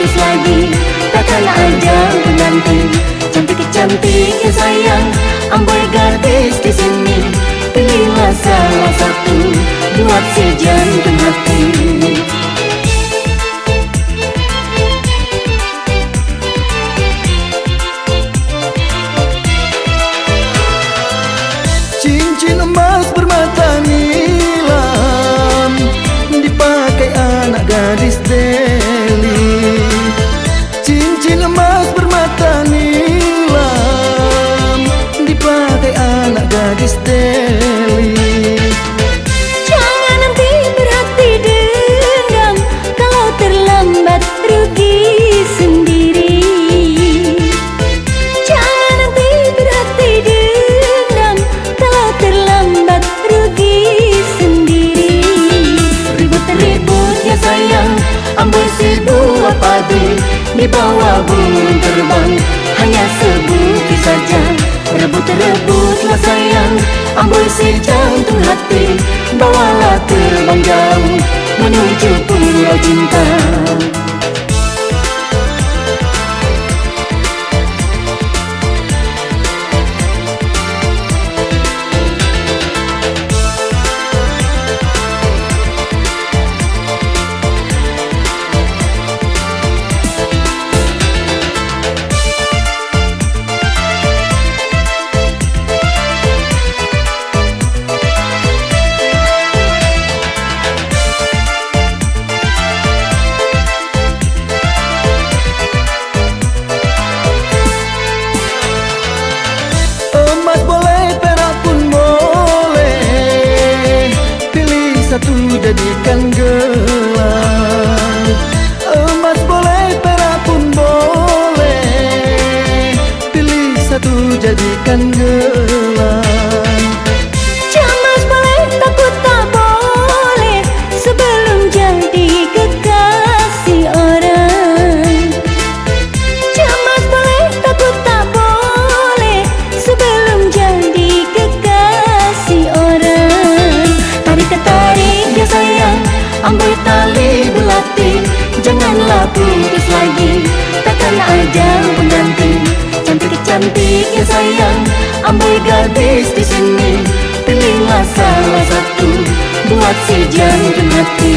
putus lagi, takkan ada penanti. Cantik-cantik ya sayang, amboi gadis di sini. Pilihlah salah satu, buat si jantung hati. Cincin emas bermata nilam dipakai anak gadis Deli. Cincin emas bermata nilam dipakai anak gadis Deli. Jangan nanti berhati dendam, kalau terlambat rugi sendiri. Jangan nanti berhati dendam, kalau terlambat rugi sendiri. Ribut-ribut ya sayang, amboi si buah padi di bawah burung terbang, hanya sebutir saja. Rebut-rebutlah sayang, amboi si jantung hati. Bawalah terbang jauh menuju pulau cinta. Satu jadikan gelang, emas boleh, perak pun boleh. Pilih satu jadikan gelang. Camas boleh, takut tak boleh, sebelum jadi kekasih orang. Camas boleh, takut tak boleh, sebelum jadi kekasih orang. Tarik-tarik ya sayang, amboi tali belati. Janganlah putus lagi, takkan ada pengganti. Cantik-cantik ya sayang, amboi gadis di sini. Pilihlah salah satu, buat si jantung hati.